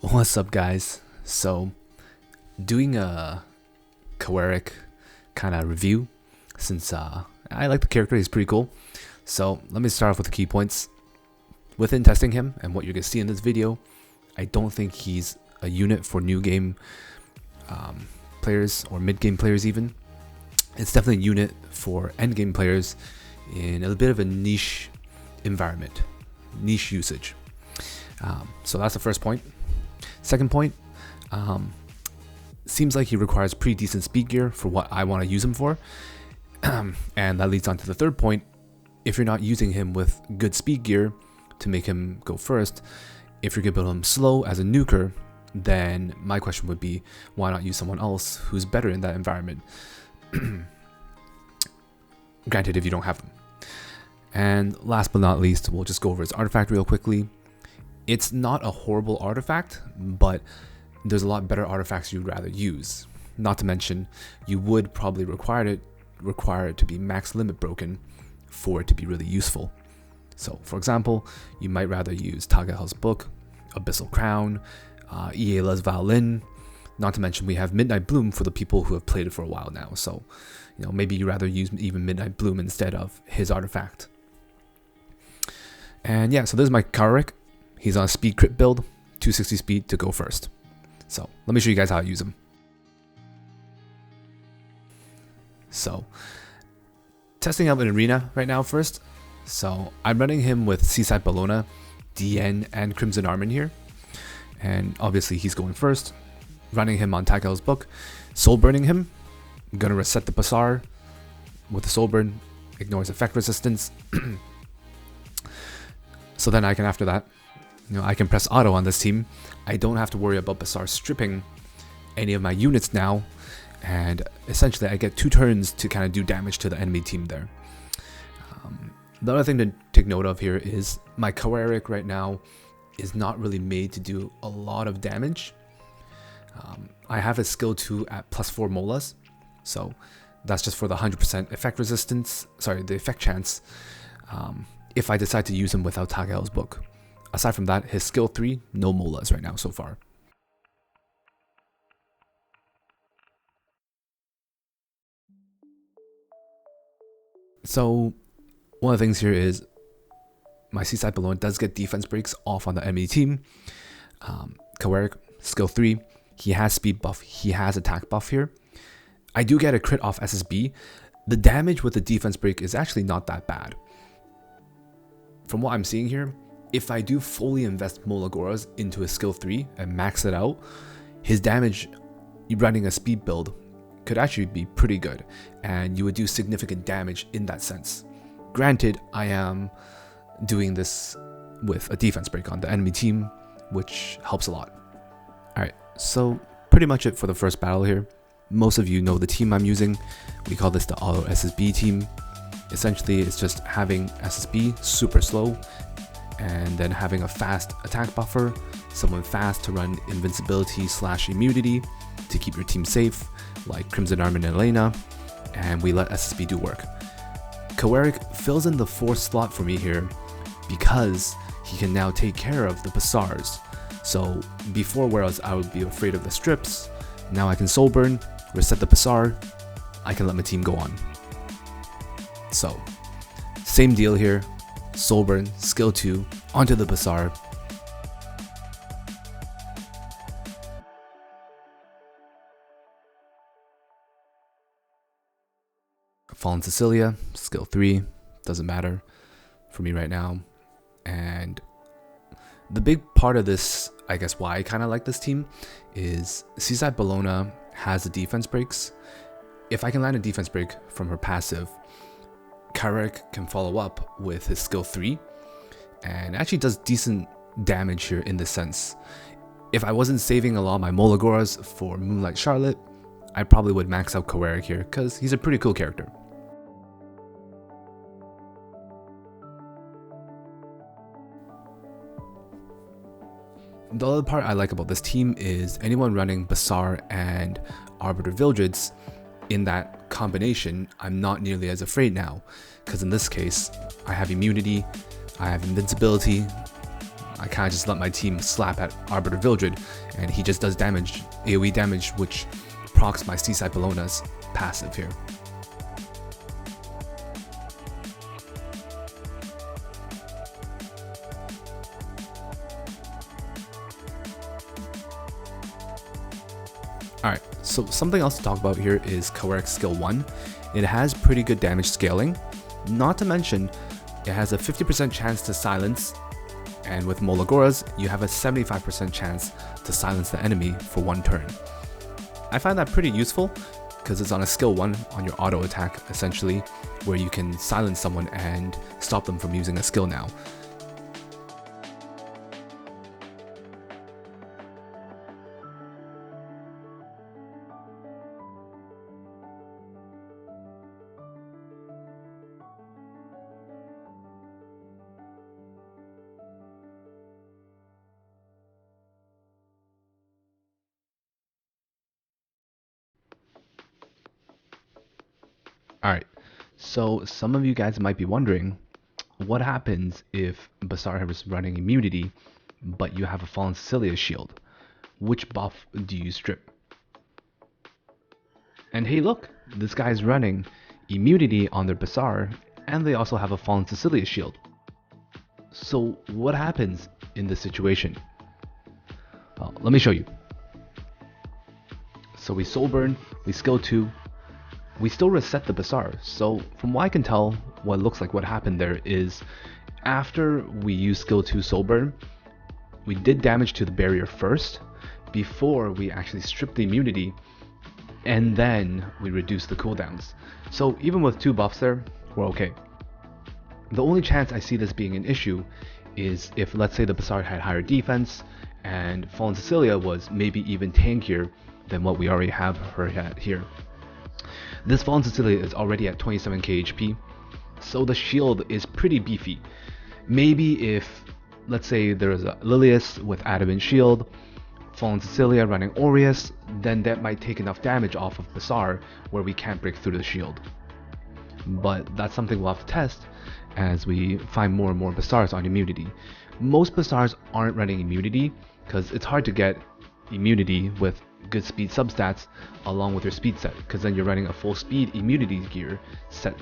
What's up, guys? So, doing a Kawerik kind of review since I like the character, he's pretty cool. So, let me start off with the key points. Within testing him and what you're going to see in this video, I don't think he's a unit for new game players or mid game players, even. It's definitely a unit for end game players in a bit of a niche environment, niche usage. So, that's the first point. Second point, seems like he requires pretty decent speed gear for what I want to use him for. And that leads on to the third point. If you're not using him with good speed gear to make him go first, if you're going to build him slow as a nuker, then my question would be, why not use someone else who's better in that environment? Granted, if you don't have them. And last but not least, we'll just go over his artifact real quickly. It's not a horrible artifact, but there's a lot better artifacts you'd rather use. Not to mention, you would probably require it to be max limit broken for it to be really useful. So, for example, you might rather use Tagahel's Book, Abyssal Crown, Iela's Violin. Not to mention, we have Midnight Bloom for the people who have played it for a while now. So, maybe you'd rather use even Midnight Bloom instead of his artifact. And yeah, so this is my Kawerik. He's on a speed crit build, 260 speed to go first. So let me show you guys how I use him. So testing out an arena right now first. So I'm running him with Seaside Bellona, DN, and Crimson Armin here. And obviously he's going first. Running him on Takel's Book. Soul burning him. I'm gonna reset the Basar with the soul burn. Ignores effect resistance. So then I can, after that, I can press auto on this team. I don't have to worry about Basar stripping any of my units now. And essentially I get 2 turns to kind of do damage to the enemy team there. The other thing to take note of here is my Kawerik right now is not really made to do a lot of damage. I have a skill 2 at +4 molas. So that's just for the 100% effect resistance. Sorry, the effect chance. If I decide to use him without Takel's Book. Aside from that, his skill 3, no molas right now so far. So, one of the things here is my Seaside Bellona does get defense breaks off on the enemy team. Kawerik, skill 3, he has speed buff, he has attack buff here. I do get a crit off SSB. The damage with the defense break is actually not that bad. From what I'm seeing here, if I do fully invest Molagoras into his skill 3 and max it out, his damage running a speed build could actually be pretty good, and you would do significant damage in that sense. Granted, I am doing this with a defense break on the enemy team, which helps a lot. Alright, so pretty much it for the first battle here. Most of you know the team I'm using. We call this the Auto SSB team. Essentially, it's just having SSB super slow, and then having a fast attack buffer, someone fast to run invincibility / immunity to keep your team safe, like Crimson Armin and Elena, and we let SSB do work. Kawerik fills in the 4th slot for me here because he can now take care of the Basars. So before, whereas I would be afraid of the strips, now I can soul burn, reset the Basar, I can let my team go on. So same deal here. Soul burn, skill 2, onto the Basar. Fallen Cecilia, skill 3, doesn't matter for me right now. And the big part of this, I guess why I kind of like this team, is Seaside Bellona has the defense breaks. If I can land a defense break from her passive, Kawerik can follow up with his skill 3 and actually does decent damage here in this sense. If I wasn't saving a lot of my Molagoras for Moonlight Charlotte, I probably would max out Kawerik here because he's a pretty cool character. The other part I like about this team is anyone running Basar and Arbiter Vildreds, in that combination, I'm not nearly as afraid now, because in this case, I have immunity, I have invincibility, I kind of just let my team slap at Arbiter Vildred, and he just does damage, AoE damage, which procs my Seaside Bellona's passive here. Alright, so something else to talk about here is Kawerik's skill 1. It has pretty good damage scaling, not to mention it has a 50% chance to silence, and with Molagoras, you have a 75% chance to silence the enemy for 1 turn. I find that pretty useful because it's on a skill 1 on your auto attack essentially, where you can silence someone and stop them from using a skill now. Alright, so some of you guys might be wondering, what happens if Basar is running immunity, but you have a Fallen Cecilia shield? Which buff do you strip? And hey look, this guy's running immunity on their Basar, and they also have a Fallen Cecilia shield. So what happens in this situation? Well, let me show you. So we soul burn, we skill 2, we still reset the Basar. So from what I can tell, what looks like what happened there is after we use skill 2 soul burn, we did damage to the barrier first before we actually stripped the immunity, and then we reduced the cooldowns. So even with 2 buffs there, we're okay. The only chance I see this being an issue is if, let's say, the Basar had higher defense and Fallen Cecilia was maybe even tankier than what we already have her at here. This Fallen Cecilia is already at 27k HP, so the shield is pretty beefy. Maybe if, let's say, there's a Lilius with Adamant Shield, Fallen Cecilia running Aureus, then that might take enough damage off of Basar where we can't break through the shield. But that's something we'll have to test as we find more and more Basars on immunity. Most Basars aren't running immunity because it's hard to get immunity with good speed substats along with your speed set, because then you're running a full speed immunity gear set.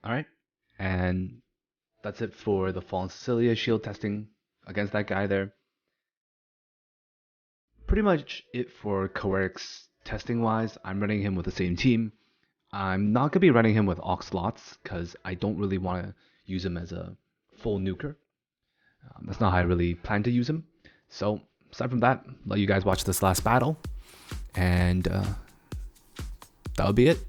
Alright, and that's it for the Fallen Cecilia shield testing against that guy there. Pretty much it for Kawerik's testing wise. I'm running him with the same team. I'm not going to be running him with Oxlots because I don't really want to use him as a full nuker. That's not how I really plan to use him. So aside from that, let you guys watch this last battle, and that would be it.